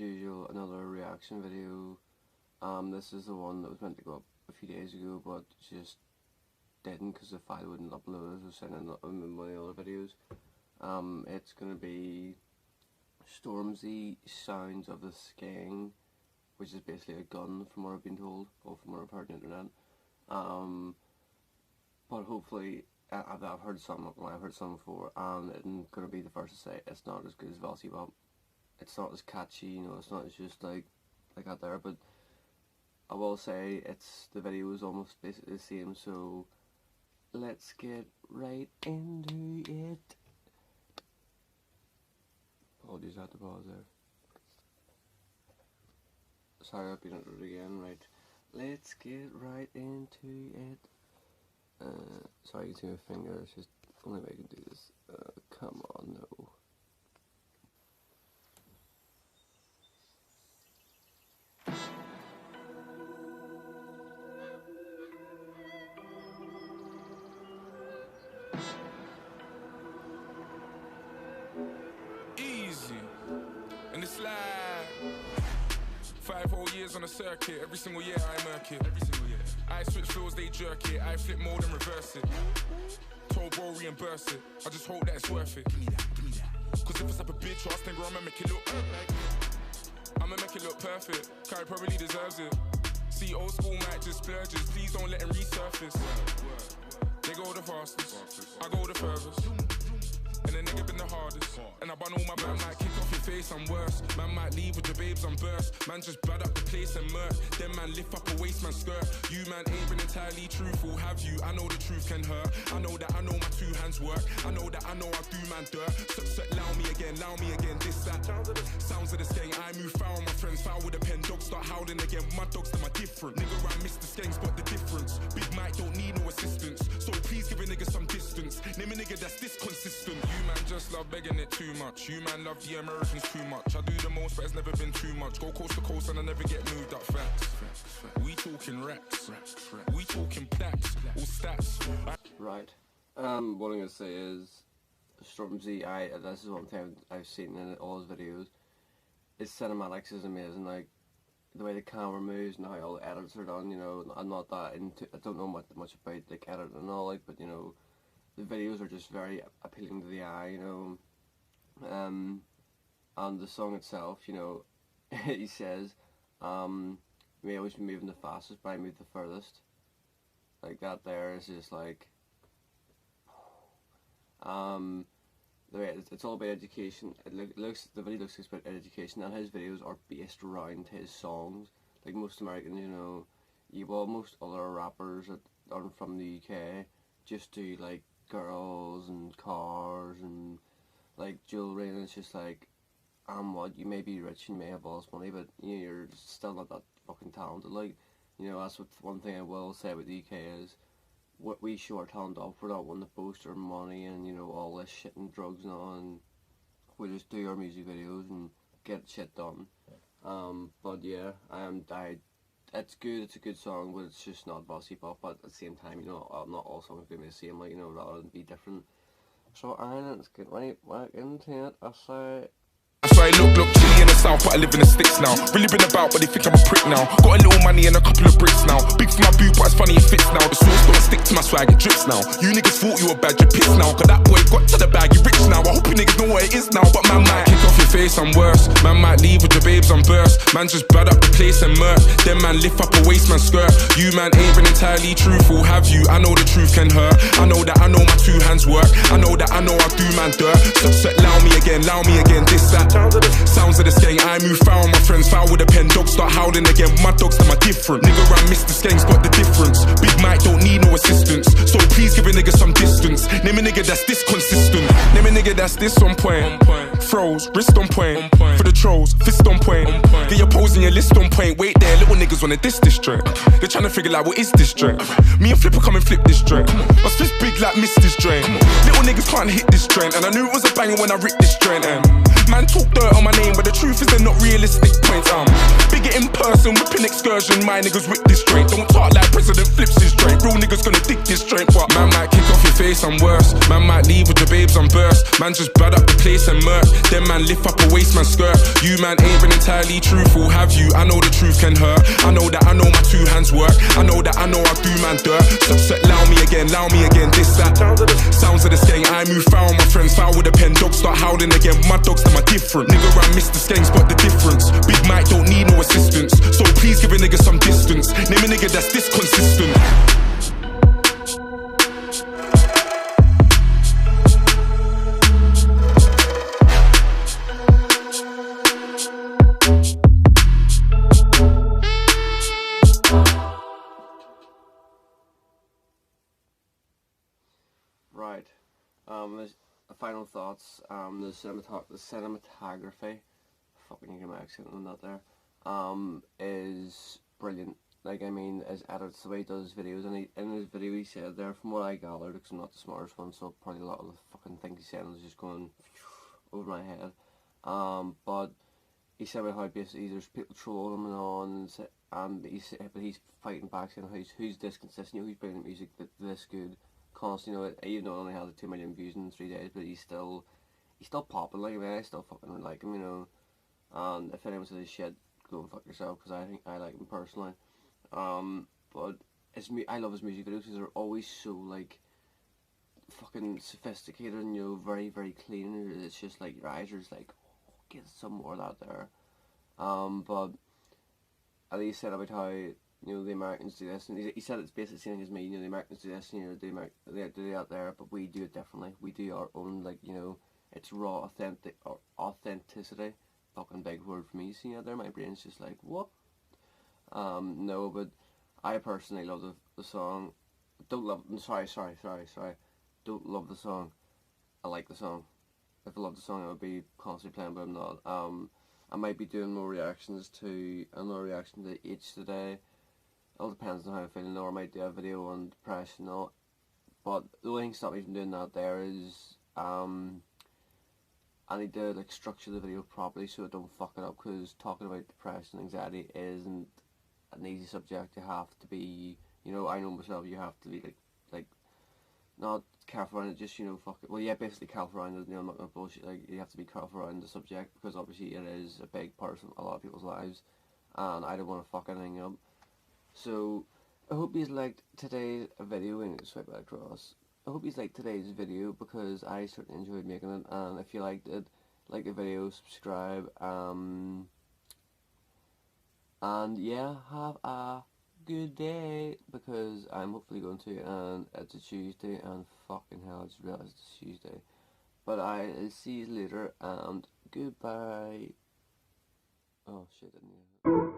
usual, another reaction video. This is the one that was meant to go up a few days ago, but just didn't because the file wouldn't upload as I was saying in one of the other videos. It's gonna be Stormzy Sounds of the Skeng, which is basically a gun from what I've been told, or from what I've heard on the internet. But hopefully, I've heard some before, and it's gonna be the first to say it's not as good as Velcy Bop. It's not as catchy, you know, it's not as just like out there, but I will say the video is almost basically the same, so let's get right into it. Apologies, I had to pause there. Sorry, I've been at it again, right. Let's get right into it. Sorry, you can see my finger, it's just the only way I can do this. Come on, no. Easy, and it's like 5 whole years on the circuit. Every single year I murk it. Every single year I switch flows, they jerk it. I flip mode and reverse it. Told bro reimburse it. I just hope that it's worth it. Give me that. Cause if it's up a bitch ass, then girl, I'ma make it look I'ma make it look perfect. Kai probably deserves it. See, old school might just splurges. Please don't let him resurface. They go the fastest, I go the furthest. And the nigga been the hardest. And I bun all my man might kick off your face, I'm worse. Man might leave with your babes, I'm burst. Man just bad up the place and murk. Then man lift up a waist man skirt. You man ain't been entirely truthful, have you? I know the truth can hurt. I know that I know my 2 hands work. I know that I know I do man dirt. So allow me again, this that. Sounds of the skeng, I move foul on my friends. Foul with a pen, dogs start howling again. My dogs them are different. Nigga I miss the skengs, but the difference. Big Mike don't need no assistance. So please give a nigga some distance. Name a nigga that's this consistent. You man just love begging it too much. You man love the Americans too much. I do the most, but it's never been too much. Go coast to coast and I never get moved up. Facts. We talking racks. We talking plaques. All stats. Right. What I'm gonna say is Stormzy. This is one thing I've seen in all his videos. His cinematics is amazing. Like the way the camera moves and how all the edits are done. You know, I'm not that into. I don't know much about like editing and all, like, but you know, the videos are just very appealing to the eye, you know. And the song itself, you know, he says, you may always be moving the fastest, but I move the furthest. Like that there is just like, it's all about education. The video looks about education, and his videos are based around his songs. Like most Americans, you know, most other rappers that aren't from the UK just do like girls and cars and like jewelry, and it's just like, what, you may be rich, you may have all this money, but you know, you're still not that fucking talented. Like, you know, that's what one thing I will say about the UK is, what we show our talent off. We're not wanting to boast our money and, you know, all this shit and drugs and all, and we just do our music videos and get shit done. But yeah, it's good, it's a good song, but it's just not Velcy Bop. But at the same time, you know, not all songs are going to be the same, like, you know, rather than be different. So let's get right back into it. I say, That's why I look chilly in the south, but I live in the sticks now. Really been about, but they think I'm a prick now. Got a little money and a couple of bricks now. Big for my boot, but it's funny it fits now. The sauce don't stick to my swag, it drips now. You niggas thought you were bad, you pissed now. Cause that boy got to the bag, you rich now. I hope you niggas know what it is now. But man might kick off your face, I'm worse. Man might leave with your babes, I'm burst. Man just bad up the place and murk. Then man lift up a waist man skirt. You man ain't been entirely truthful, have you? I know the truth can hurt. I know that I know my 2 hands work. I know that I know I do man dirt. So allow me again, this that. Sounds of the skeng, I move foul on my friends. Foul with a pen, dogs start howling again. My dogs them are different. Nigga I miss the skengs, but the difference. Big Mike don't need no assistance. So please give a nigga some distance. Name a nigga that's this consistent. Name a nigga that's this on point. Froze, wrist on point. For the trolls, fist on point. Get your pose and your list on point. Wait there, little niggas wanna diss this joint. They're trying to figure out what is this joint. Me and Flipper come and flip this joint. My fist big like miss this joint. Little niggas can't hit this joint. And I knew it was a banger when I ripped this joint. Man talk dirt on my name, but the truth is they're not realistic points. Bigger in person, whipping excursion. My niggas whip this joint. Don't talk like President flips his joint. Real niggas gonna dig this joint, but man might kick off your face, I'm worse. Man might leave with the babes on burst. Man just bad up the place and murk. Then man lift up a waist man skirt. You man ain't been entirely truthful, have you? I know the truth can hurt. I know that I know my 2 hands work. I know that I know I do man dirt. So allow me again, this, that. Sounds of the Skeng, I move foul, my friends foul with a pen. Dogs start howling again, my dogs them are different. Nigga around Mr. Skeng, spot the difference. Big Mike don't need no assistance, so please give a nigga some distance. Name a nigga that's this consistent. Right. There's final thoughts. The cinematography, fucking get my accent on that there, is brilliant. Like, I mean, as edits the way he does videos, and in his video he said there, from what I gathered, because I'm not the smartest one, so probably a lot of the fucking things he said was just going over my head. But he said about how basically there's people trolling him and on, and he's fighting back saying who's this consistent, who's bringing music this good. Constantly, even though it only has 2 million views in 3 days, but he's still popping. Like, I mean, I still fucking like him, you know. And if anyone says he's shit, go and fuck yourself, because I think I like him personally. But I love his music videos because they're always so like fucking sophisticated and, you know, very very clean. It's just like your eyes are just like, oh, get some more of that there. But at least said about how, you know, the Americans do this, and he said it's basically the same as me. You know, the Americans do this, and, you know, they do it out there, but we do it differently. We do our own, like, you know, it's raw, authenticity. Fucking big word for me. See, out there, my brain's just like, what? No, but I personally love the song. Don't love. Sorry. Don't love the song. I like the song. If I loved the song, I would be constantly playing, but I'm not. I might be doing more reactions to another reaction to each today. It all depends on how I'm feeling, or I might do a video on depression or not. But the only thing stopping me from doing that there is I need to like structure the video properly so I don't fuck it up, because talking about depression and anxiety isn't an easy subject. You have to be, you know, I know myself, you have to be like not careful around it, just, you know, fuck it. Well, yeah, basically careful around it, you know, I'm not gonna bullshit, like, you have to be careful around the subject, because obviously it is a big part of a lot of people's lives, and I don't want to fuck anything up. So, I hope you liked today's video, and swipe back across. I hope you liked today's video, because I certainly enjoyed making it, and if you liked it, like the video, subscribe, and yeah, have a good day, because I'm hopefully going to, and it's a Tuesday, and fucking hell, I just realised it's Tuesday. But I'll see you later, and goodbye. Oh shit, I didn't